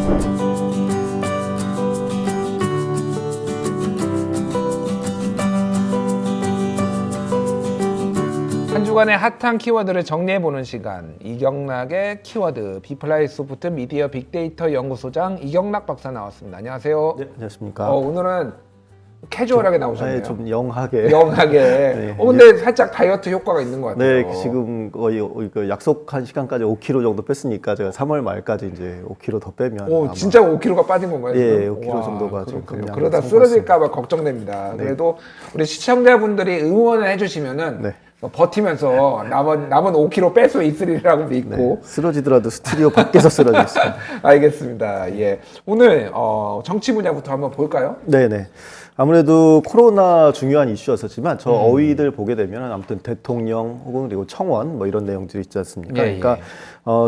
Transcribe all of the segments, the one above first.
한 주간의 핫한 키워드를 정리해보는 시간, 이경락의 키워드, 비플라이 소프트 미디어 빅데이터 연구소장 이경락 박사 나왔습니다. 안녕하세요. 네, 안녕하십니까. 오늘은 캐주얼하게 나오셨네요. 좀 영하게. 영하게. 네. 근데 살짝 다이어트 효과가 있는 것 같아요. 네, 지금 거의 약속한 시간까지 5kg 정도 뺐으니까 제가 3월 말까지 이제 5kg 더 빼면. 오, 진짜 5kg가 빠진 건가요? 예, 지금? 5kg 정도가 좀 그렇군요. 감량이 그러다 성공했습니다. 쓰러질까봐 걱정됩니다. 네. 그래도 우리 시청자분들이 응원을 해주시면은 네. 버티면서 남은 5kg 뺄 수 있으리라고 믿고. 네, 쓰러지더라도 스튜디오 밖에서 쓰러지겠습니다. 알겠습니다. 예. 오늘 정치 분야부터 한번 볼까요? 네네. 아무래도 코로나 중요한 이슈였었지만 저 어휘들 보게 되면 아무튼 대통령 혹은 그리고 청원 뭐 이런 내용들이 있지 않습니까? 예, 그러니까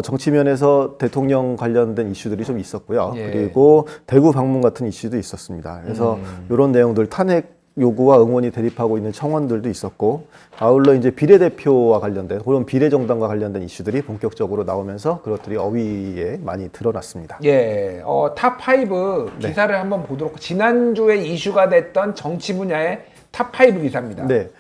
정치면에서 대통령 관련된 이슈들이 좀 있었고요. 예. 그리고 대구 방문 같은 이슈도 있었습니다. 그래서 이런 내용들 탄핵 요구와 응원이 대립하고 있는 청원들도 있었고, 아울러 이제 비례대표와 관련된 그런 비례정당과 관련된 이슈들이 본격적으로 나오면서 그것들이 어휘에 많이 드러났습니다. 예. 탑5 기사를 한번 보도록. 지난주에 이슈가 됐던 정치 분야의 탑5 기사입니다. 네.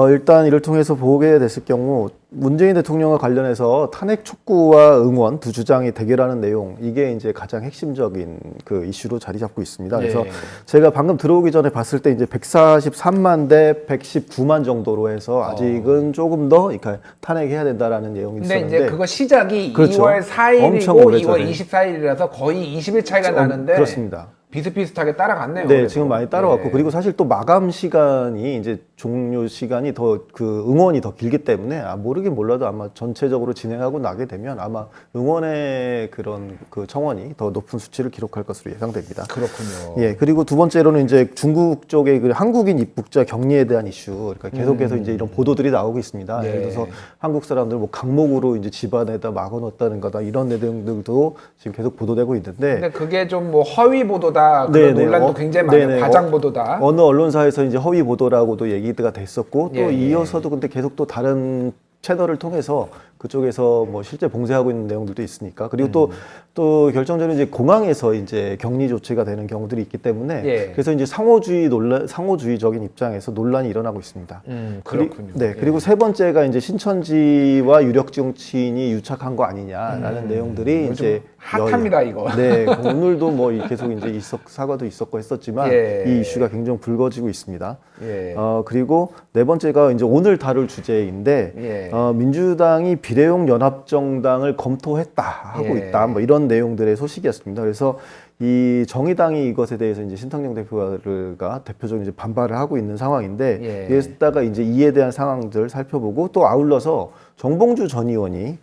일단 이를 통해서 보게 됐을 경우 문재인 대통령과 관련해서 탄핵 촉구와 응원 두 주장이 대결하는 내용, 이게 이제 가장 핵심적인 그 이슈로 자리 잡고 있습니다. 그래서 제가 방금 들어오기 전에 봤을 때 이제 143만 대 119만 정도로 해서 아직은 조금 더 그러니까 탄핵해야 된다라는 내용이 근데 있었는데, 이제 그거 시작이 그렇죠. 2월 4일이고 엄청 2월 오래전에. 24일이라서 거의 20일 차이가 나는데 그렇습니다. 비슷비슷하게 따라갔네요. 네, 그래도. 지금 많이 따라왔고, 예. 그리고 사실 또 마감 시간이 이제 종료 시간이 더 그 응원이 더 길기 때문에 모르긴 몰라도 아마 전체적으로 진행하고 나게 되면 아마 응원의 그런 그 청원이 더 높은 수치를 기록할 것으로 예상됩니다. 그렇군요. 예, 그리고 두 번째로는 이제 중국 쪽의 그 한국인 입국자 격리에 대한 이슈, 그러니까 계속해서 이제 이런 보도들이 나오고 있습니다. 예. 예를 들어서 한국 사람들 뭐 강목으로 이제 집안에다 막아놓았다는 거다, 이런 내용들도 지금 계속 보도되고 있는데, 근데 그게 좀 뭐 허위 보도다, 그런 네네. 논란도 굉장히 많아요. 네네. 과장 보도다. 어느 언론사에서 이제 허위 보도라고도 얘기가 됐었고, 또 예, 예. 이어서도 근데 계속 또 다른 채널을 통해서 그쪽에서 뭐 실제 봉쇄하고 있는 내용들도 있으니까, 그리고 또 결정적으로 이제 공항에서 이제 격리 조치가 되는 경우들이 있기 때문에, 예. 그래서 이제 상호주의적인 입장에서 논란이 일어나고 있습니다. 그렇군요. 네, 그리고 세 번째가 이제 신천지와 유력 정치인이 유착한 거 아니냐라는 내용들이 이제 핫합니다, 이거. 네, 오늘도 뭐 계속 이제 사과도 있었고 했었지만, 예. 이 이슈가 굉장히 불거지고 있습니다. 예. 그리고 네 번째가 이제 오늘 다룰 주제인데, 예. 민주당이 비례용 연합정당을 검토했다 하고 예. 있다, 뭐 이런 내용들의 소식이었습니다. 그래서 이 정의당이 이것에 대해서 이제 신탁영 대표가 대표적으로 이제 반발을 하고 있는 상황인데, 예. 이에다가 이제 이에 대한 상황들 살펴보고, 또 아울러서 정봉주 전 의원이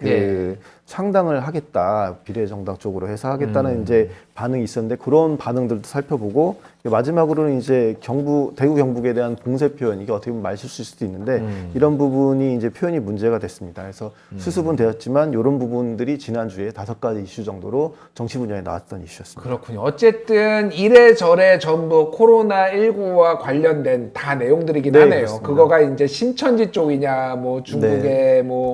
창당을 하겠다, 비례정당 쪽으로 해서 하겠다는 이제 반응이 있었는데, 그런 반응들도 살펴보고, 마지막으로는 이제 대구 경북에 대한 봉쇄 표현, 이게 어떻게 보면 말실수일 수도 있는데, 이런 부분이 이제 표현이 문제가 됐습니다. 그래서 수습은 되었지만 이런 부분들이 지난주에 5가지 이슈 정도로 정치 분야에 나왔던 이슈였습니다. 그렇군요. 어쨌든 이래저래 전부 코로나19와 관련된 다 내용들이긴 네, 하네요. 그렇습니다. 그거가 이제 신천지 쪽이냐, 뭐 중국의 네. 뭐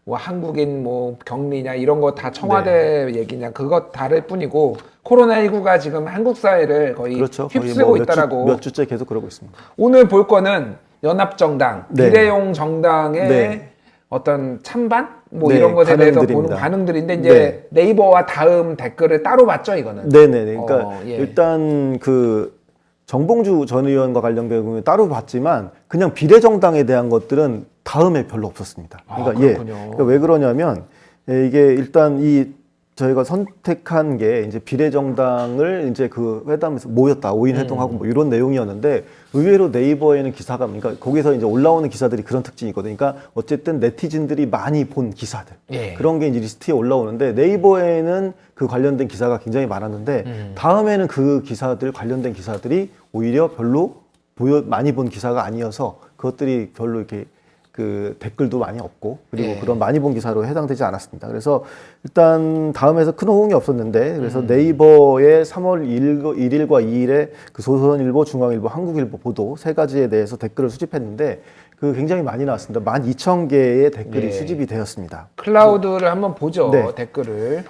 한국인 뭐 격리냐, 이런 거 다 청와대 얘기냐, 그것 다를 뿐이고, 코로나19가 지금 한국 사회를 거의 그렇죠. 거의 휩쓰고 뭐 있다라고. 몇 주째 계속 그러고 있습니다. 오늘 볼 거는 연합정당, 네. 비례용 정당의 네. 어떤 찬반? 뭐 네, 이런 것에 대해서 보는 반응들입니다. 반응들인데, 이제 네이버와 다음 댓글을 따로 봤죠, 이거는? 네네네. 그러니까 예. 일단 그 정봉주 전 의원과 관련된 경우에 따로 봤지만, 그냥 비례정당에 대한 것들은 다음에 별로 없었습니다. 그러니까 그렇군요. 그러니까 왜 그러냐면, 이게 일단 저희가 선택한 게 이제 비례정당을 이제 그 회담에서 모였다, 5인 회동하고 뭐 이런 내용이었는데, 의외로 네이버에는 기사가, 그러니까 거기서 이제 올라오는 기사들이 그런 특징이 있거든요. 그러니까 어쨌든 네티즌들이 많이 본 기사들, 예. 그런 게 이제 리스트에 올라오는데, 네이버에는 그 관련된 기사가 굉장히 많았는데, 다음에는 그 기사들, 관련된 기사들이 오히려 별로 많이 본 기사가 아니어서, 그것들이 별로 이렇게 그 댓글도 많이 없고, 그리고 예. 그런 많이 본 기사로 해당되지 않았습니다. 그래서 일단 다음에서 큰 호응이 없었는데, 그래서 네이버의 3월 1일과 2일에 그 조선일보, 중앙일보, 한국일보 보도 세 가지에 대해서 댓글을 수집했는데, 그 굉장히 많이 나왔습니다. 12,000개의 댓글이 예. 수집이 되었습니다. 클라우드를 한번 보죠. 네. 댓글을.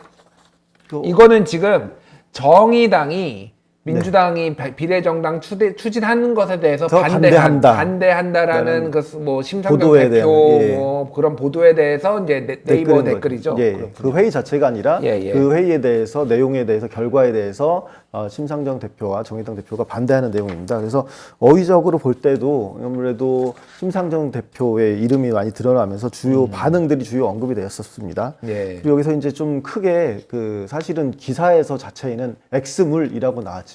이거는 지금 정의당이 민주당이 비례정당 추진하는 것에 대해서 더 반대한다라는 그 뭐 심상정 보도에 대표 대한, 예. 뭐 그런 보도에 대해서 이제 네이버 댓글이죠. 예, 그 회의 자체가 아니라 그 회의에 대해서 내용에 대해서 결과에 대해서 심상정 대표와 정의당 대표가 반대하는 내용입니다. 그래서 어휘적으로 볼 때도 아무래도 심상정 대표의 이름이 많이 드러나면서 주요 반응들이 주요 언급이 되었었습니다. 예. 그리고 여기서 이제 좀 크게 그 사실은 기사에서 자체에는 X물이라고 나왔지만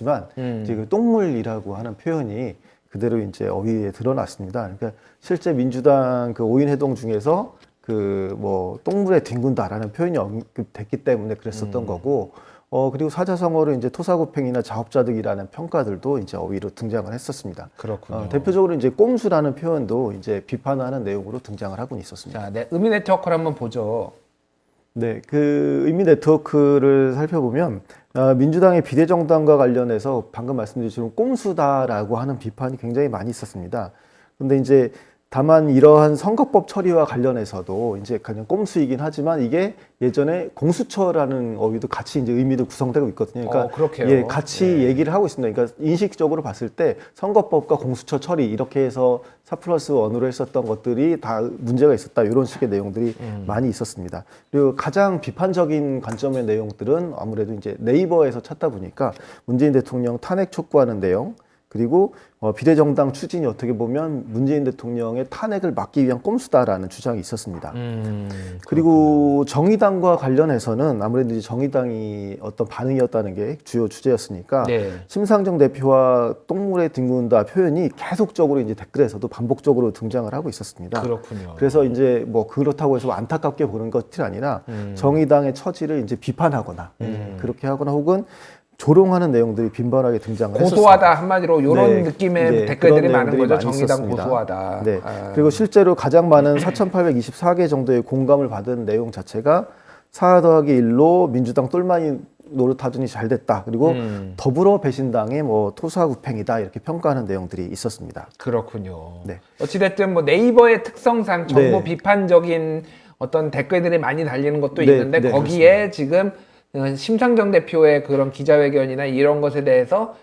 이제 그 똥물이라고 하는 표현이 그대로 이제 어휘에 드러났습니다. 그러니까 실제 민주당 그 5인 회동 중에서 그 뭐 똥물에 뒹군다라는 표현이 언급됐기 때문에 그랬었던 거고, 그리고 사자성어로 이제 토사구팽이나 자업자득이라는 평가들도 이제 어휘로 등장을 했었습니다. 그렇군요. 대표적으로 이제 꼼수라는 표현도 이제 비판하는 내용으로 등장을 하고 있었습니다. 자, 네, 의미 네트워크를 한번 보죠. 네, 그 의미 네트워크를 살펴보면 민주당의 비례정당과 관련해서 방금 말씀드린 꼼수다라고 하는 비판이 굉장히 많이 있었습니다. 근데 이제 다만 이러한 선거법 처리와 관련해서도 이제 그냥 꼼수이긴 하지만 이게 예전에 공수처라는 어휘도 같이 이제 의미도 구성되고 있거든요. 그러니까 그렇게요. 예, 같이 얘기를 하고 있습니다. 그러니까 인식적으로 봤을 때 선거법과 공수처 처리 이렇게 해서 4+1으로 했었던 것들이 다 문제가 있었다. 이런 식의 내용들이 많이 있었습니다. 그리고 가장 비판적인 관점의 내용들은 아무래도 이제 네이버에서 찾다 보니까 문재인 대통령 탄핵 촉구하는 내용, 그리고 비례정당 추진이 어떻게 보면 문재인 대통령의 탄핵을 막기 위한 꼼수다라는 주장이 있었습니다. 그리고 정의당과 관련해서는 아무래도 이제 정의당이 어떤 반응이었다는 게 주요 주제였으니까 심상정 대표와 똥물에 뒹군다 표현이 계속적으로 이제 댓글에서도 반복적으로 등장을 하고 있었습니다. 그렇군요. 그래서 이제 뭐 그렇다고 해서 안타깝게 보는 것이 아니라 정의당의 처지를 이제 비판하거나 그렇게 하거나 혹은 조롱하는 내용들이 빈번하게 등장을 했었습니다. 고소하다 한마디로 이런 느낌의 댓글들이 많은 거죠. 정의당 있었습니다. 고소하다. 네. 그리고 실제로 가장 많은 4,824개 정도의 공감을 받은 내용 자체가 4 더하기 1로 민주당 똘마니 노릇하더니 잘 됐다. 그리고 더불어 배신당의 뭐 토사구팽이다 이렇게 평가하는 내용들이 있었습니다. 그렇군요. 네. 어찌됐든 뭐 네이버의 특성상 정보 비판적인 어떤 댓글들이 많이 달리는 것도 있는데 거기에 그렇습니다. 지금 심상정 대표의 그런 기자회견이나 이런 것에 대해서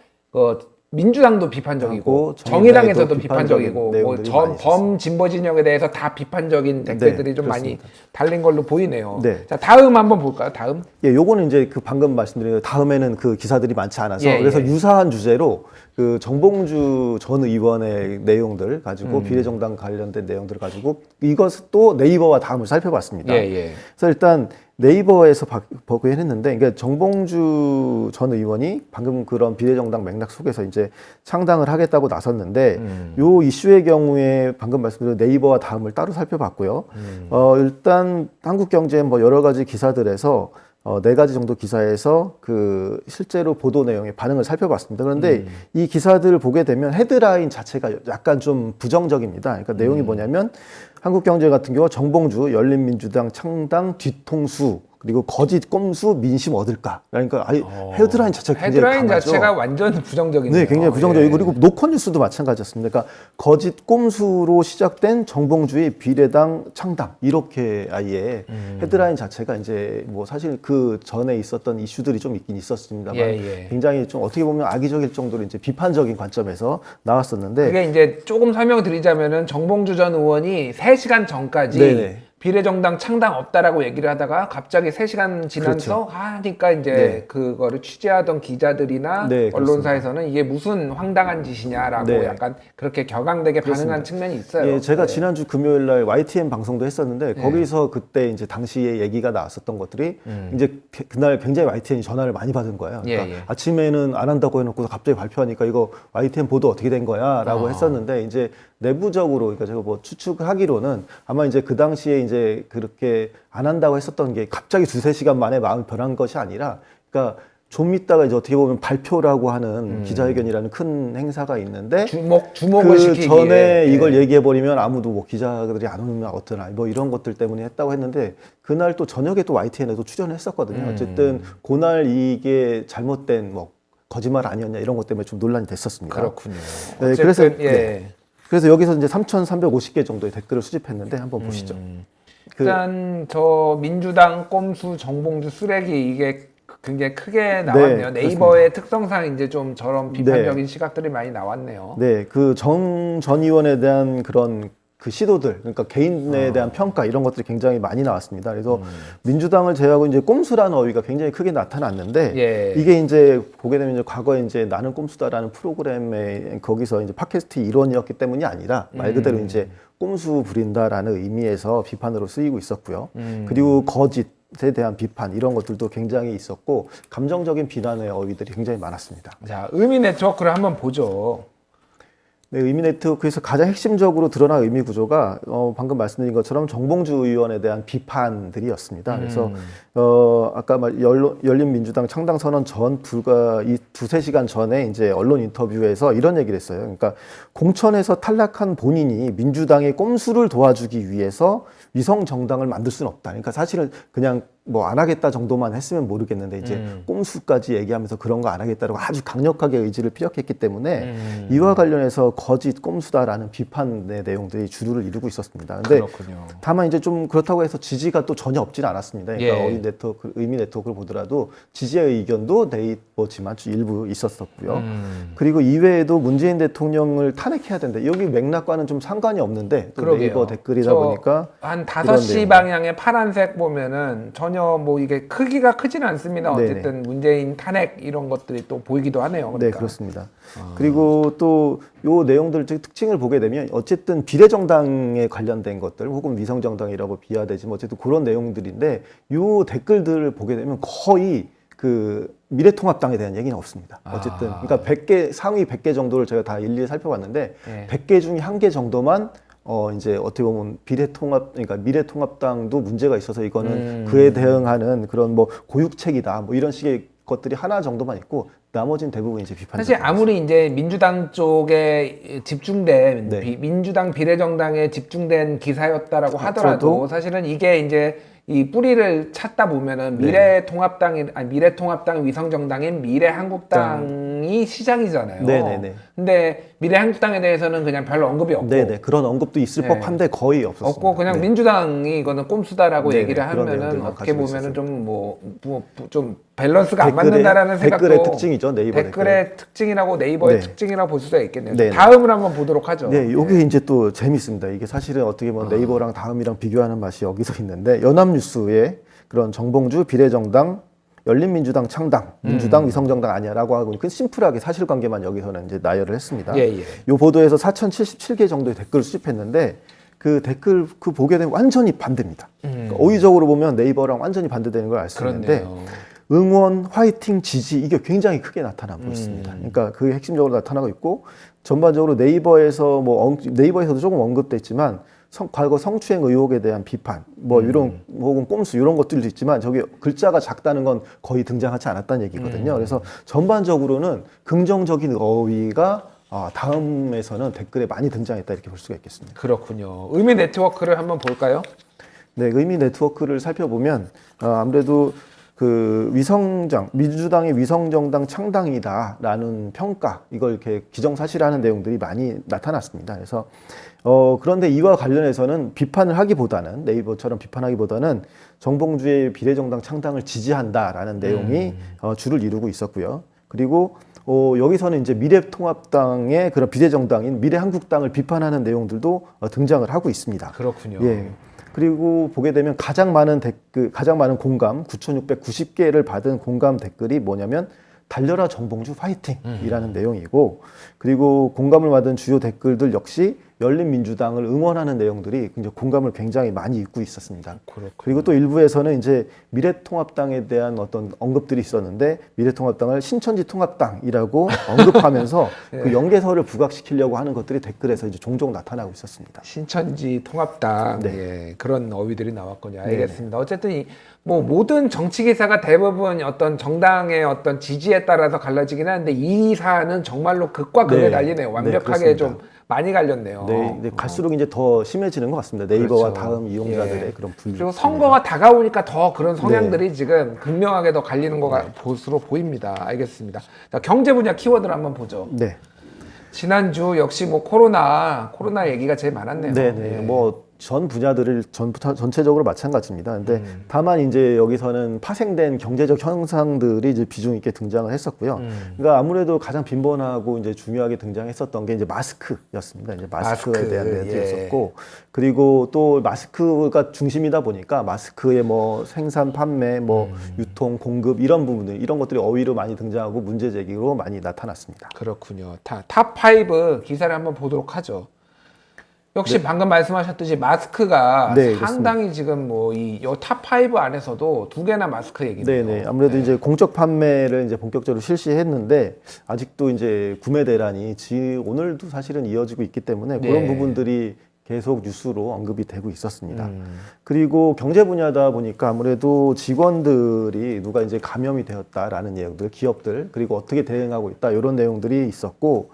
민주당도 비판적이고 정의당에서도 비판적이고 뭐 범진보 진영에 대해서 다 비판적인 댓글들이 좀 많이 달린 걸로 보이네요. 자, 다음 한번 볼까요? 다음. 예, 요거는 이제 그 방금 말씀드린 다음에는 그 기사들이 많지 않아서 그래서 유사한 주제로 그 정봉주 전 의원의 내용들 가지고 비례정당 관련된 내용들을 가지고 이것도 네이버와 다음을 살펴봤습니다. 그래서 일단 네이버에서 보긴 했는데, 그러니까 정봉주 전 의원이 방금 그런 비례정당 맥락 속에서 이제 창당을 하겠다고 나섰는데, 요 이슈의 경우에 방금 말씀드린 네이버와 다음을 따로 살펴봤고요. 일단 한국경제 뭐 여러 가지 기사들에서 4가지 정도 기사에서 그 실제로 보도 내용의 반응을 살펴봤습니다. 그런데 이 기사들을 보게 되면 헤드라인 자체가 약간 좀 부정적입니다. 그러니까 내용이 뭐냐면 한국경제 같은 경우 정봉주 열린민주당 창당 뒤통수 그리고 거짓 꼼수 민심 얻을까. 그러니까 아예 헤드라인 자체가 굉장히 헤드라인 강하죠. 자체가 완전 부정적이네요. 네, 굉장히 부정적이고 그리고 노컷뉴스도 마찬가지였습니다. 그러니까 거짓 꼼수로 시작된 정봉주의 비례당 창당 이렇게 아예 헤드라인 자체가 이제 뭐 사실 그 전에 있었던 이슈들이 좀 있긴 있었습니다만 굉장히 좀 어떻게 보면 악의적일 정도로 이제 비판적인 관점에서 나왔었는데 그게 이제 조금 설명드리자면은 정봉주 전 의원이 3시간 전까지 비례정당 창당 없다라고 얘기를 하다가 갑자기 3시간 지나서 하니까 이제 그거를 취재하던 기자들이나 언론사에서는 이게 무슨 황당한 짓이냐라고 약간 그렇게 격앙되게 반응한 측면이 있어요. 예, 제가 지난주 금요일 날 YTN 방송도 했었는데 거기서 그때 이제 당시에 얘기가 나왔었던 것들이 이제 그날 굉장히 YTN이 전화를 많이 받은 거예요. 그러니까 아침에는 안 한다고 해놓고 갑자기 발표하니까 이거 YTN 보도 어떻게 된 거야? 라고 했었는데 이제 내부적으로 그러니까 제가 뭐 추측하기로는 아마 이제 그 당시에 이제 그렇게 안 한다고 했었던 게 갑자기 2-3시간 만에 마음이 변한 것이 아니라 그러니까 좀 있다가 이제 어떻게 보면 발표라고 하는 기자회견이라는 큰 행사가 있는데 주목을 그 시키기에 전에 이걸 얘기해버리면 아무도 뭐 기자들이 안 오면 어떠나 뭐 이런 것들 때문에 했다고 했는데 그날 또 저녁에 또 YTN에도 출연했었거든요. 어쨌든 그날 이게 잘못된 뭐 거짓말 아니었냐 이런 것 때문에 좀 논란이 됐었습니다. 그렇군요. 네, 그래서 여기서 이제 3,350개 정도의 댓글을 수집했는데 한번 보시죠. 일단 저 민주당 꼼수 정봉주 쓰레기 이게 굉장히 크게 나왔네요. 네, 네이버의 특성상 이제 좀 저런 비판적인 시각들이 많이 나왔네요. 네, 그 정 전 의원에 대한 그런 그 시도들, 그러니까 개인에 대한 평가 이런 것들이 굉장히 많이 나왔습니다. 그래서 민주당을 제외하고 이제 꼼수라는 어휘가 굉장히 크게 나타났는데 예. 이게 이제 보게 되면 이제 과거에 이제 나는 꼼수다라는 프로그램에 거기서 이제 팟캐스트 일원이었기 때문이 아니라 말 그대로 이제 꼼수 부린다라는 의미에서 비판으로 쓰이고 있었고요. 그리고 거짓에 대한 비판 이런 것들도 굉장히 있었고 감정적인 비난의 어휘들이 굉장히 많았습니다. 자, 의미 네트워크를 한번 보죠. 네, 의미 네트워크에서 가장 핵심적으로 드러난 의미 구조가 방금 말씀드린 것처럼 정봉주 의원에 대한 비판들이었습니다. 그래서 아까 열린민주당 창당 선언 전 불과 이 두세 시간 전에 이제 언론 인터뷰에서 이런 얘기를 했어요. 그러니까 공천에서 탈락한 본인이 민주당의 꼼수를 도와주기 위해서 위성 정당을 만들 수는 없다. 그러니까 사실은 그냥 뭐 안 하겠다 정도만 했으면 모르겠는데 이제 꼼수까지 얘기하면서 그런 거 안 하겠다라고 아주 강력하게 의지를 피력했기 때문에 이와 관련해서 거짓 꼼수다라는 비판의 내용들이 주류를 이루고 있었습니다. 근데 그렇군요. 다만 이제 좀 그렇다고 해서 지지가 또 전혀 없지는 않았습니다. 그러니까 예. 의미 네트워크를 보더라도 지지의 의견도 네이버지만 일부 있었었고요. 그리고 이외에도 문재인 대통령을 탄핵해야 된다. 여기 맥락과는 좀 상관이 없는데 또 그러게요. 네이버 댓글이다 보니까 한 그런 5시 내용. 방향의 파란색 보면은 전혀 뭐 이게 크기가 크지는 않습니다. 어쨌든 문재인 탄핵 이런 것들이 또 보이기도 하네요. 그러니까. 네, 그렇습니다. 그리고 또 요 내용들 특징을 보게 되면 어쨌든 비례정당에 관련된 것들 혹은 위성정당이라고 비하되지만 어쨌든 그런 내용들인데 요 댓글들을 보게 되면 거의 그 미래통합당에 대한 얘기는 없습니다. 어쨌든 그러니까 100개 상위 100개 정도를 제가 다 일일이 살펴봤는데 예. 100개 중에 1개 정도만 이제 어떻게 보면 그러니까 미래통합당도 문제가 있어서 이거는 그에 대응하는 그런 뭐 고육책이다 뭐 이런 식의 것들이 하나 정도만 있고 나머지는 대부분 이제 비판. 사실 아무리 이제 민주당 쪽에 집중된 네. 민주당 비례정당에 집중된 기사였다라고 하더라도 사실은 이게 이제 이 뿌리를 찾다 보면은 미래통합당 위성정당인 미래한국당이 시작이잖아요. 네네네. 근데 미래한국당에 대해서는 그냥 별로 언급이 없고. 네네. 그런 언급도 있을 네. 법한데 거의 없었습니다. 없고 그냥 네. 민주당이 이거는 꼼수다라고 네네, 얘기를 그런 하면은 내용들만 어떻게 가지고 보면은 있었어요. 좀 밸런스가 안 맞는다라는 생각도 댓글의 특징이죠. 네이버 댓글의 특징이라고 네이버의 네. 특징이라고 볼 수가 있겠네요. 네네. 다음을 한번 보도록 하죠. 네, 요게 이제 또 재밌습니다. 이게 사실은 어떻게 보면 네이버랑 다음이랑 비교하는 맛이 여기서 있는데 연합뉴스의 그런 정봉주 비례정당 열린민주당 창당 민주당 위성정당 아니야라고 하고 그 심플하게 사실관계만 여기서는 이제 나열을 했습니다. 예. 요 보도에서 4,077개 정도의 댓글을 수집했는데 그 댓글 그 보게 되면 완전히 반대입니다. 그러니까 어휘적으로 보면 네이버랑 완전히 반대되는 걸 알 수 있는데 그렇네요. 응원, 화이팅, 지지 이게 굉장히 크게 나타나고 있습니다. 그러니까 그게 핵심적으로 나타나고 있고 전반적으로 네이버에서도 조금 언급됐지만 과거 성추행 의혹에 대한 비판, 뭐 이런 혹은 꼼수 이런 것들도 있지만 저기 글자가 작다는 건 거의 등장하지 않았다는 얘기거든요. 그래서 전반적으로는 긍정적인 어휘가 다음에서는 댓글에 많이 등장했다 이렇게 볼 수가 있겠습니다. 그렇군요. 의미 네트워크를 한번 볼까요? 네, 의미 네트워크를 살펴보면 아무래도 그 민주당의 위성정당 창당이다라는 평가 이걸 이렇게 기정사실화하는 내용들이 많이 나타났습니다. 그래서 그런데 이와 관련해서는 비판을 하기보다는 네이버처럼 비판하기보다는 정봉주의 비례정당 창당을 지지한다라는 내용이 주를 이루고 있었고요. 그리고 여기서는 이제 미래통합당의 그런 비례정당인 미래한국당을 비판하는 내용들도 등장을 하고 있습니다. 그렇군요. 예. 그리고 보게 되면 가장 많은 공감 9,690개를 받은 공감 댓글이 뭐냐면 달려라 정봉주 파이팅이라는 내용이고 그리고 공감을 받은 주요 댓글들 역시 열린민주당을 응원하는 내용들이 공감을 굉장히 많이 입고 있었습니다. 그렇군요. 그리고 또 일부에서는 이제 미래통합당에 대한 어떤 언급들이 있었는데 미래통합당을 신천지 통합당이라고 언급하면서 네. 그 연계설을 부각시키려고 하는 것들이 댓글에서 이제 종종 나타나고 있었습니다. 신천지 통합당 네. 예, 그런 어휘들이 나왔군요. 알겠습니다. 어쨌든 뭐 모든 정치 기사가 대부분 어떤 정당의 어떤 지지에 따라서 갈라지긴 하는데 이 사안은 정말로 극과 극에 네. 달리네요. 네, 완벽하게 그렇습니다. 좀 많이 갈렸네요. 네, 이제 갈수록 이제 더 심해지는 것 같습니다. 네이버와 그렇죠. 다음 이용자들의 예. 그런 분류. 그리고 선거가 다가오니까 더 그런 성향들이 지금 극명하게 더 갈리는 것으로 보입니다. 알겠습니다. 자, 경제 분야 키워드를 한번 보죠. 네. 지난주 역시 뭐 코로나 얘기가 제일 많았네요. 네. 예. 뭐 전 분야들을 전체적으로 마찬가지입니다. 근데 다만 이제 여기서는 파생된 경제적 현상들이 이제 비중 있게 등장을 했었고요. 그러니까 아무래도 가장 빈번하고 이제 중요하게 등장했었던 게 이제 마스크였습니다. 이제 마스크에 대한 내용들이 있었고, 그리고 또 마스크가 중심이다 보니까 마스크의 뭐 생산, 판매, 뭐 유통, 공급 이런 부분들, 이런 것들이 어휘로 많이 등장하고 문제 제기로 많이 나타났습니다. 그렇군요. 탑5 기사를 한번 보도록 하죠. 역시 방금 말씀하셨듯이 마스크가 상당히 지금 뭐 이 탑5 안에서도 두 개나 마스크 얘기네요. 네네. 아무래도 이제 공적 판매를 이제 본격적으로 실시했는데 아직도 이제 구매 대란이 오늘도 사실은 이어지고 있기 때문에 그런 부분들이 계속 뉴스로 언급이 되고 있었습니다. 그리고 경제 분야다 보니까 아무래도 직원들이 누가 이제 감염이 되었다라는 내용들, 기업들, 그리고 어떻게 대응하고 있다 이런 내용들이 있었고,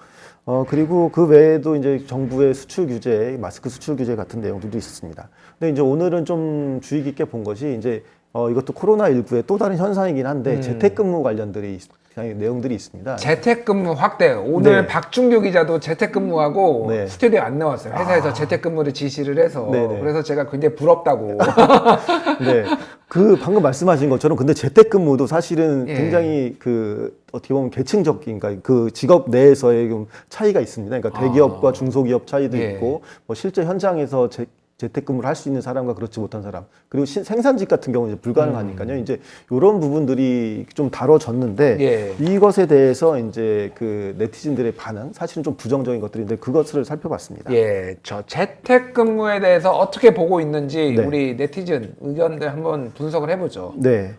그리고 그 외에도 이제 정부의 수출 규제, 마스크 수출 규제 같은 내용들도 있었습니다. 근데 이제 오늘은 좀 주의 깊게 본 것이 이제 이것도 코로나19의 또 다른 현상이긴 한데 재택근무 관련들이 내용들이 있습니다. 재택근무 확대. 오늘 박준규 기자도 재택근무하고 스튜디오에 안 나왔어요. 회사에서 재택근무를 지시를 해서. 그래서 제가 굉장히 부럽다고. 네. 그 방금 말씀하신 것처럼 근데 재택근무도 사실은 굉장히 어떻게 보면 계층적인, 그러니까 그 직업 내에서의 좀 차이가 있습니다. 그러니까 대기업과 중소기업 차이도 있고, 뭐 실제 현장에서 재택근무를 할 수 있는 사람과 그렇지 못한 사람, 그리고 생산직 같은 경우는 이제 불가능하니까요. 이제 이런 부분들이 좀 다뤄졌는데 이것에 대해서 이제 그 네티즌들의 반응, 사실은 좀 부정적인 것들인데 그것을 살펴봤습니다. 저 재택근무에 대해서 어떻게 보고 있는지 우리 네티즌 의견들 한번 분석을 해보죠. 네.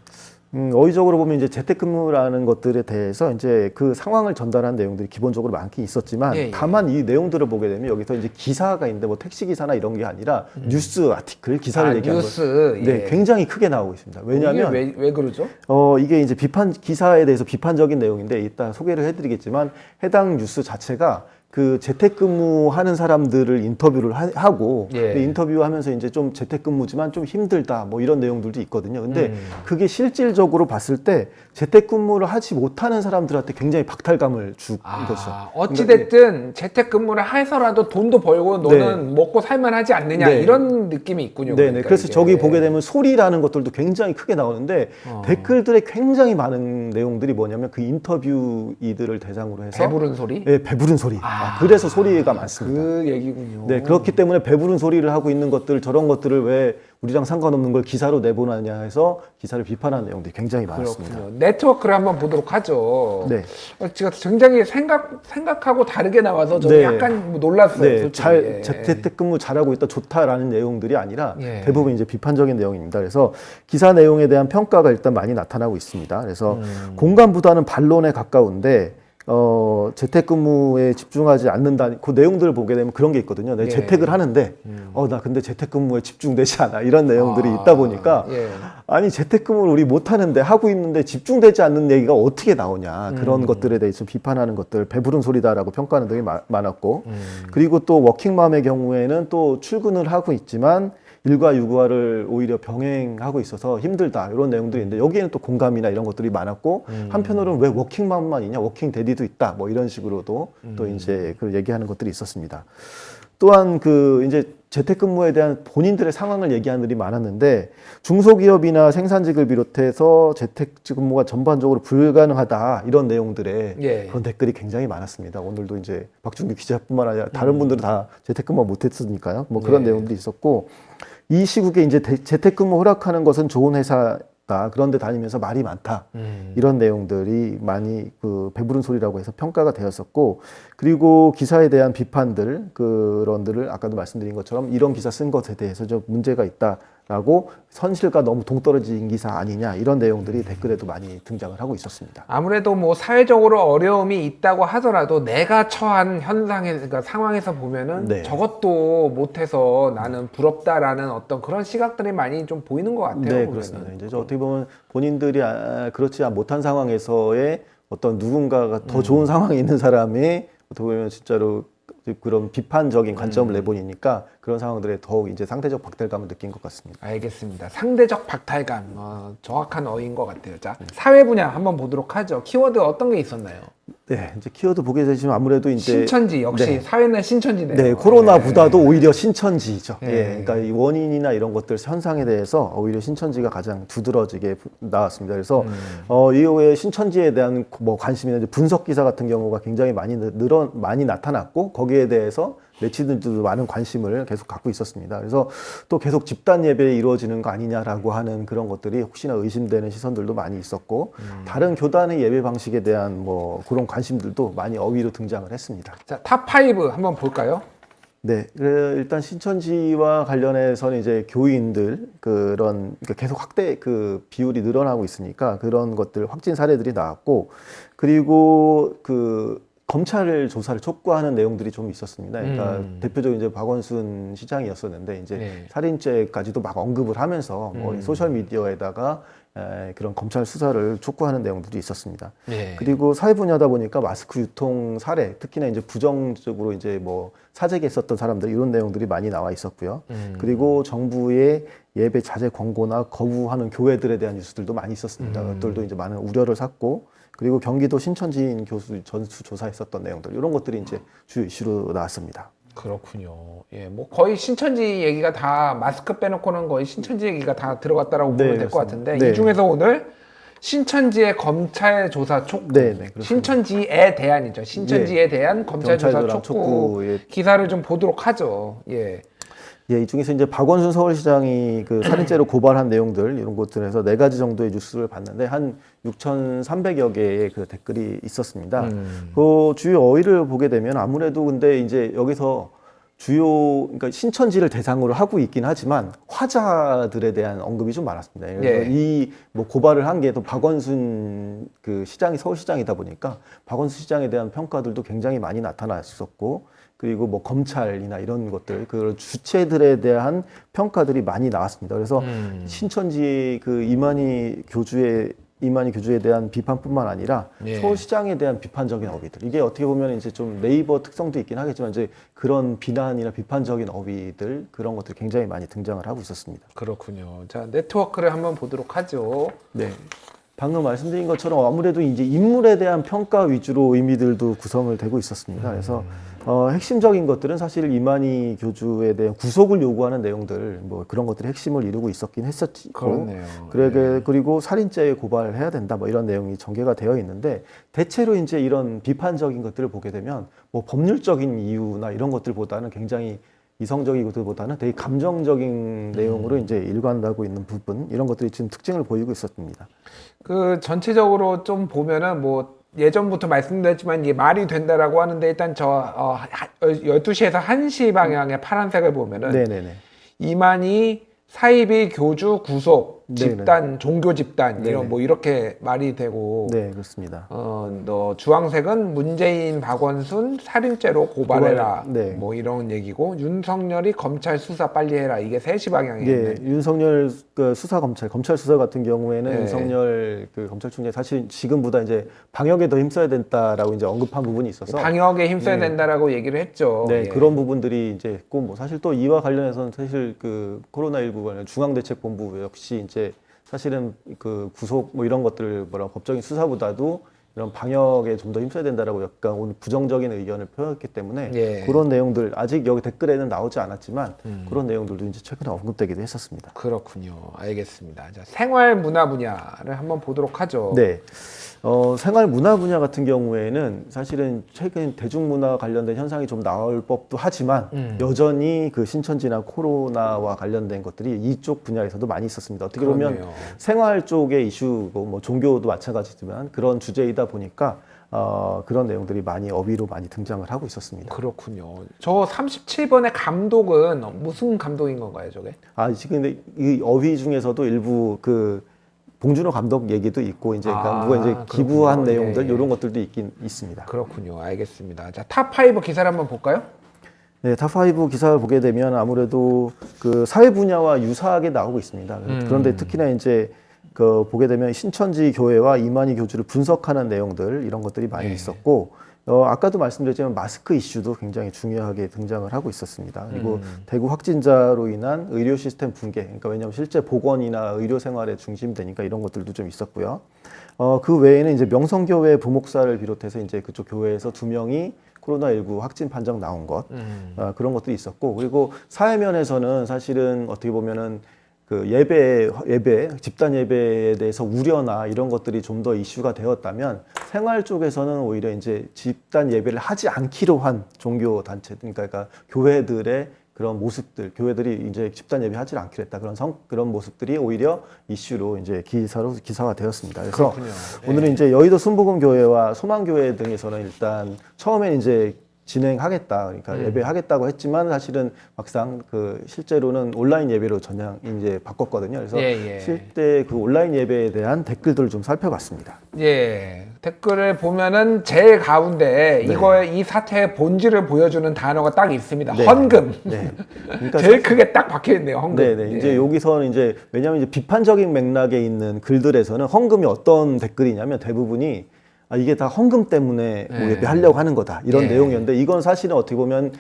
어휘적으로 보면 이제 재택근무라는 것들에 대해서 이제 그 상황을 전달한 내용들이 기본적으로 많긴 있었지만 다만 이 내용들을 보게 되면 여기서 이제 기사가 있는데 뭐 택시 기사나 이런 게 아니라 뉴스 아티클 기사를 얘기하는 뉴스 굉장히 크게 나오고 있습니다. 왜냐하면 왜 그러죠? 이게 이제 기사에 대해서 비판적인 내용인데 이따 소개를 해드리겠지만 해당 뉴스 자체가 그 재택근무하는 사람들을 인터뷰를 하고 인터뷰하면서 이제 좀 재택근무지만 좀 힘들다 뭐 이런 내용들도 있거든요. 근데 그게 실질적으로 봤을 때 재택근무를 하지 못하는 사람들한테 굉장히 박탈감을 준 거죠. 어찌됐든 재택근무를 해서라도 돈도 벌고 너는 먹고 살만하지 않느냐 이런 느낌이 있군요. 그러니까 그래서 저기 보게 되면 소리라는 것들도 굉장히 크게 나오는데 댓글들에 굉장히 많은 내용들이 뭐냐면 그 인터뷰이들을 대상으로 해서 배부른 소리? 네, 배부른 소리. 그래서 소리가 많습니다. 그 얘기군요. 네, 그렇기 때문에 배부른 소리를 하고 있는 것들, 저런 것들을 왜 우리랑 상관없는 걸 기사로 내보느냐 해서 기사를 비판하는 내용들이 굉장히 많았습니다. 그렇군요. 네트워크를 한번 보도록 하죠. 제가 굉장히 생각하고 다르게 나와서 저는 약간 놀랐어요. 재택근무 잘하고 있다, 좋다라는 내용들이 아니라 대부분 이제 비판적인 내용입니다. 그래서 기사 내용에 대한 평가가 일단 많이 나타나고 있습니다. 그래서 공감보다는 반론에 가까운데 재택근무에 집중하지 않는다. 그 내용들을 보게 되면 그런 게 있거든요. 내가 재택을 하는데, 나 근데 재택근무에 집중되지 않아. 이런 내용들이 있다 보니까, 아니, 재택근무를 우리 못하는데, 하고 있는데 집중되지 않는 얘기가 어떻게 나오냐. 그런 것들에 대해서 비판하는 것들, 배부른 소리다라고 평가하는 등이 많았고, 그리고 또 워킹맘의 경우에는 또 출근을 하고 있지만, 일과 육아를 오히려 병행하고 있어서 힘들다 이런 내용들이 있는데 여기에는 또 공감이나 이런 것들이 많았고 한편으로는 왜 워킹맘만 있냐, 워킹 데디도 있다 뭐 이런 식으로도 또 이제 그 얘기하는 것들이 있었습니다. 또한 그 이제 재택근무에 대한 본인들의 상황을 얘기하는 들이 많았는데 중소기업이나 생산직을 비롯해서 재택근무가 전반적으로 불가능하다 이런 내용들의 그런 댓글이 굉장히 많았습니다. 오늘도 이제 박준규 기자뿐만 아니라 다른 분들은 다 재택근무 못했으니까요. 뭐 그런 내용들이 있었고 이 시국에 이제 재택근무 허락하는 것은 좋은 회사다. 그런데 다니면서 말이 많다. 이런 내용들이 많이 그 배부른 소리라고 해서 평가가 되었었고 그리고 기사에 대한 비판들 그런들을 아까도 말씀드린 것처럼 이런 기사 쓴 것에 대해서 좀 문제가 있다라고 선실과 너무 동떨어진 기사 아니냐 이런 내용들이 댓글에도 많이 등장을 하고 있었습니다. 아무래도 뭐 사회적으로 어려움이 있다고 하더라도 내가 처한 현상에 그러니까 상황에서 보면은 저것도 못해서 나는 부럽다라는 어떤 그런 시각들이 많이 좀 보이는 것 같아요. 네, 그렇습니다. 이제 어떻게 보면 본인들이 그렇지 못한 상황에서의 어떤 누군가가 더 좋은 상황에 있는 사람이 어떻게 보면 진짜로 그런 비판적인 관점을 내보니까 그런 상황들에 더욱 이제 상대적 박탈감을 느낀 것 같습니다. 알겠습니다. 상대적 박탈감 정확한 어휘인 것 같아요. 자, 사회 분야 한번 보도록 하죠. 키워드 어떤 게 있었나요? 네, 이제 키워드 보게 되시면 아무래도 이제 신천지 역시 네. 사회는 신천지네요. 네, 코로나보다도 오히려 신천지죠. 네. 예, 그러니까 이 원인이나 이런 것들 현상에 대해서 오히려 신천지가 가장 두드러지게 나왔습니다. 그래서 이후에 신천지에 대한 뭐 관심이나 이제 분석 기사 같은 경우가 굉장히 많이 나타났고 거기에 대해서 네티즌들도 많은 관심을 계속 갖고 있었습니다. 그래서 또 계속 집단 예배 이루어지는 거 아니냐라고 하는 그런 것들이 혹시나 의심되는 시선들도 많이 있었고 다른 교단의 예배 방식에 대한 뭐 그런 관심들도 많이 어휘로 등장을 했습니다. 자, 탑5 한번 볼까요? 네, 일단 신천지와 관련해서는 이제 교인들 그런 그러니까 계속 확대 그 비율이 늘어나고 있으니까 그런 것들 확진 사례들이 나왔고 그리고 그 검찰 조사를 촉구하는 내용들이 좀 있었습니다. 그러니까 대표적으로 이제 박원순 시장이었었는데 이제 네. 살인죄까지도 막 언급을 하면서 뭐 소셜 미디어에다가 그런 검찰 수사를 촉구하는 내용들이 있었습니다. 네. 그리고 사회 분야다 보니까 마스크 유통 사례, 특히나 이제 부정적으로 이제 뭐 사재기 했었던 사람들 이런 내용들이 많이 나와 있었고요. 그리고 정부의 예배 자제 권고나 거부하는 교회들에 대한 뉴스들도 많이 있었습니다. 그것들도 이제 많은 우려를 샀고 그리고 경기도 신천지인 교수 전수 조사했었던 내용들 이런 것들이 이제 주요 이슈로 나왔습니다. 그렇군요. 예, 뭐 거의 신천지 얘기가 다 마스크 빼놓고는 거의 신천지 얘기가 다 들어갔다라고 네, 보면 될 것 그렇습니다. 같은데 네. 이 중에서 오늘 신천지의 검찰 조사 촉구, 네, 그렇습니다. 신천지에 대한이죠. 신천지에 대한 검찰 조사 경찰조랑 촉구 촉구에 기사를 좀 보도록 하죠. 예. 예, 이 중에서 이제 박원순 서울시장이 그 살인죄로 고발한 내용들 이런 것들에서 4가지 정도의 뉴스를 봤는데 한 6,300여 개의 그 댓글이 있었습니다. 그 주요 어휘를 보게 되면 아무래도 근데 이제 여기서 그러니까 신천지를 대상으로 하고 있긴 하지만 화자들에 대한 언급이 좀 많았습니다. 그래서 예. 이 뭐 고발을 한 게 또 박원순 그 시장이 서울시장이다 보니까 박원순 시장에 대한 평가들도 굉장히 많이 나타났었고 그리고 뭐 검찰이나 이런 것들 그 주체들에 대한 평가들이 많이 나왔습니다. 그래서 신천지 그 이만희 교주에 대한 비판뿐만 아니라 예. 서울시장에 대한 비판적인 어휘들 이게 어떻게 보면 이제 좀 네이버 특성도 있긴 하겠지만 이제 그런 비난이나 비판적인 어휘들 그런 것들이 굉장히 많이 등장을 하고 있었습니다. 그렇군요. 자, 네트워크를 한번 보도록 하죠. 네. 방금 말씀드린 것처럼 아무래도 이제 인물에 대한 평가 위주로 의미들도 구성을 되고 있었습니다. 그래서 핵심적인 것들은 사실 이만희 교주에 대한 구속을 요구하는 내용들 뭐 그런 것들이 핵심을 이루고 있었긴 했었고 그렇네요. 그리고 살인죄에 고발을 해야 된다 뭐 이런 내용이 전개가 되어 있는데 대체로 이제 이런 비판적인 것들을 보게 되면 뭐 법률적인 이유나 이런 것들보다는 굉장히 이성적인 것들보다는 되게 감정적인 내용으로 이제 일관하고 있는 부분 이런 것들이 지금 특징을 보이고 있었습니다. 그 전체적으로 좀 보면은 뭐 예전부터 말씀드렸지만 이게 말이 된다라고 하는데 일단 12시에서 1시 방향의 파란색을 보면은 네네네. 이만희 사이비 교주 구속 네네. 집단 종교 집단 네네. 이런 뭐 이렇게 말이 되고 네, 그렇습니다. 너 주황색은 문재인 박원순 살인죄로 고발해라 네. 뭐 이런 얘기고 윤석열이 검찰 수사 빨리 해라 이게 3시 방향에 예, 있는 윤석열 그 검찰 수사 같은 경우에는 네. 윤석열 그 검찰총장 사실 지금보다 이제 방역에 더 힘써야 된다라고 이제 언급한 부분이 있어서 방역에 힘써야 된다라고 얘기를 했죠. 네, 예. 그런 부분들이 이제 있고 뭐 사실 또 이와 관련해서는 사실 그 코로나19 관련 중앙대책본부 역시 이제 사실은 그 구속 뭐 이런 것들 법적인 수사보다도 이런 방역에 좀 더 힘써야 된다라고 약간 오늘 부정적인 의견을 표했기 때문에 예. 그런 내용들 아직 여기 댓글에는 나오지 않았지만 그런 내용들도 이제 최근에 언급되기도 했었습니다. 그렇군요. 알겠습니다. 자, 생활 문화 분야를 한번 보도록 하죠. 네. 생활 문화 분야 같은 경우에는 사실은 최근 대중문화 관련된 현상이 좀 나올 법도 하지만 여전히 그 신천지나 코로나와 관련된 것들이 이쪽 분야에서도 많이 있었습니다. 어떻게 보면 그러네요. 생활 쪽의 이슈고 뭐 종교도 마찬가지지만 그런 주제이다 보니까 그런 내용들이 많이 어휘로 많이 등장을 하고 있었습니다. 그렇군요. 저 37번의 감독은 무슨 감독인 건가요, 저게? 지금 근데 이 어휘 중에서도 일부 그 봉준호 감독 얘기도 있고 이제 누가 이제 기부한 그렇군요. 내용들 예. 이런 것들도 있긴 있습니다. 그렇군요. 알겠습니다. 자, 탑5 기사를 한번 볼까요? 네, 탑5 기사를 보게 되면 아무래도 그 사회 분야와 유사하게 나오고 있습니다. 그런데 특히나 이제 그 보게 되면 신천지 교회와 이만희 교주를 분석하는 내용들 이런 것들이 많이 네. 있었고 아까도 말씀드렸지만 마스크 이슈도 굉장히 중요하게 등장을 하고 있었습니다. 그리고 대구 확진자로 인한 의료 시스템 붕괴, 그러니까 왜냐하면 실제 보건이나 의료 생활에 중심되니까 이런 것들도 좀 있었고요. 그 외에는 이제 명성교회 부목사를 비롯해서 이제 그쪽 교회에서 2명이 코로나19 확진 판정 나온 것, 그런 것들이 있었고, 그리고 사회면에서는 사실은 어떻게 보면은 그 예배, 집단 예배에 대해서 우려나 이런 것들이 좀 더 이슈가 되었다면 생활 쪽에서는 오히려 이제 집단 예배를 하지 않기로 한 종교 단체, 그러니까 교회들의 그런 모습들, 교회들이 이제 집단 예배 하지 않기로 했다. 그런 모습들이 오히려 이슈로 이제 기사가 되었습니다. 그래서 그렇군요. 오늘은 이제 여의도 순복음교회와 소망교회 등에서는 일단 처음엔 이제 진행하겠다, 그러니까 예배하겠다고 했지만 사실은 막상 그 실제로는 온라인 예배로 전향 이제 바꿨거든요. 그래서 실제 그 온라인 예배에 대한 댓글들을 좀 살펴봤습니다. 예, 댓글을 보면은 제일 가운데 이 사태의 본질을 보여주는 단어가 딱 있습니다. 네. 헌금. 네. 그러니까 제일 크게 딱 박혀 있네요. 헌금. 네, 네. 이제 여기서는 이제 왜냐하면 이제 비판적인 맥락에 있는 글들에서는 헌금이 어떤 댓글이냐면 대부분이 이게 다 헌금 때문에 뭐 예배하려고 하는 거다 이런 내용이었는데 이건 사실은 어떻게 보면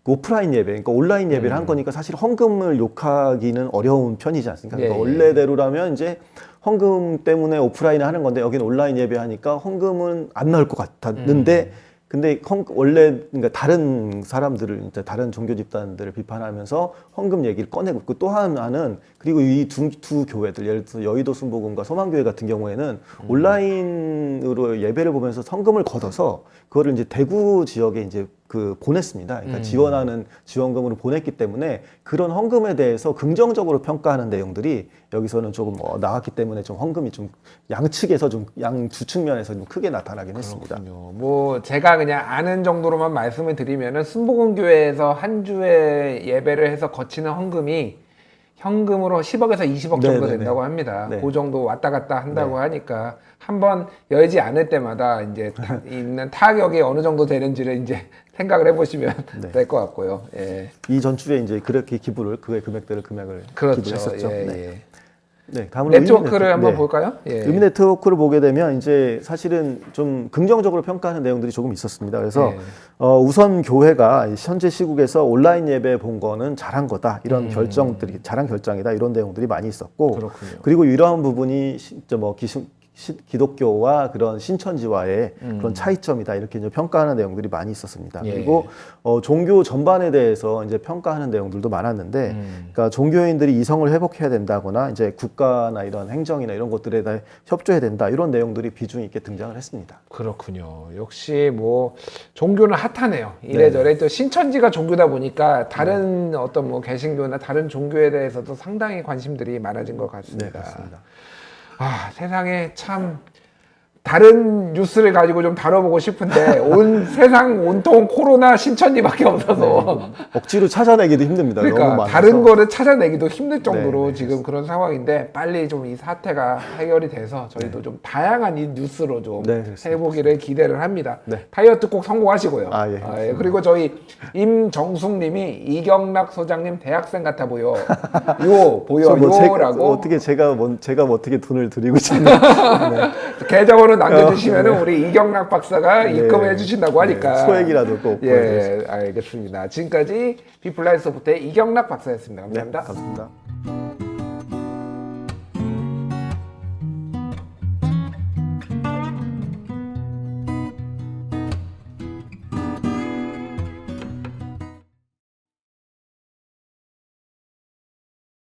오프라인 예배, 그러니까 온라인 예배를 한 거니까 사실 헌금을 욕하기는 어려운 편이지 않습니까? 그러니까 원래대로라면 이제 헌금 때문에 오프라인을 하는 건데 여기는 온라인 예배하니까 헌금은 안 나올 것 같았는데 근데 원래 그러니까 다른 사람들을 이제 다른 종교 집단들을 비판하면서 헌금 얘기를 꺼내고 있고 또 하나는 그리고 이 두 교회들 예를 들어서 여의도 순복음과 소망교회 같은 경우에는 온라인으로 예배를 보면서 헌금을 걷어서 그거를 이제 대구 지역에 이제 그 보냈습니다. 그러니까 지원하는 지원금으로 보냈기 때문에 그런 헌금에 대해서 긍정적으로 평가하는 내용들이 여기서는 조금 나왔기 때문에 좀 헌금이 좀 양측에서 좀 양주 측면에서 좀 크게 나타나긴 했습니다. 뭐 제가 그냥 아는 정도로만 말씀을 드리면은 순복음교회에서 한 주에 예배를 해서 거치는 헌금이 현금으로 10억에서 20억 정도 된다고 합니다. 그 정도 왔다 갔다 한다고 하니까 한번 열지 않을 때마다 이제 있는 타격이 어느 정도 되는지를 이제 생각을 해보시면 될 것 같고요. 예. 이 전주에 이제 그렇게 기부를 그의 금액을 그렇죠. 기부했었죠. 네, 다음으로 네트워크를 한번 볼까요? 의미 네트워크를 보게 되면 이제 사실은 좀 긍정적으로 평가하는 내용들이 조금 있었습니다. 그래서 우선 교회가 현재 시국에서 온라인 예배 본 거는 잘한 거다 이런 결정들이 잘한 결정이다 이런 내용들이 많이 있었고 그렇군요. 그리고 이러한 부분이 진짜 뭐 기독교와 그런 신천지와의 그런 차이점이다 이렇게 이제 평가하는 내용들이 많이 있었습니다. 그리고 종교 전반에 대해서 이제 평가하는 내용들도 많았는데, 그러니까 종교인들이 이성을 회복해야 된다거나 이제 국가나 이런 행정이나 이런 것들에 대해 협조해야 된다 이런 내용들이 비중 있게 등장을 했습니다. 그렇군요. 역시 뭐 종교는 핫하네요. 이래저래 또 신천지가 종교다 보니까 다른 어떤 뭐 개신교나 다른 종교에 대해서도 상당히 관심들이 많아진 것 같습니다. 네, 그렇습니다. 세상에 참 다른 뉴스를 가지고 좀 다뤄보고 싶은데 온 세상 온통 코로나 신천지밖에 없어서 억지로 찾아내기도 힘듭니다. 그러니까 너무 많아서. 다른 거를 찾아내기도 힘들 정도로 지금 그런 상황인데 빨리 좀 이 사태가 해결이 돼서 저희도 좀 다양한 이 뉴스로 좀 해보기를 기대를 합니다. 다이어트 꼭 성공하시고요. 그리고 저희 임정숙님이 이경락 소장님 대학생 같아 보여. 요라고 어떻게 제가 어떻게 돈을 드리고 있는 계정으로 남겨주시면 우리 이경락 박사가 입금해 주신다고 하니까 소액이라도 꼭 알겠습니다. 지금까지 비플라이 소프트의 이경락 박사였습니다. 감사합니다. 감사합니다.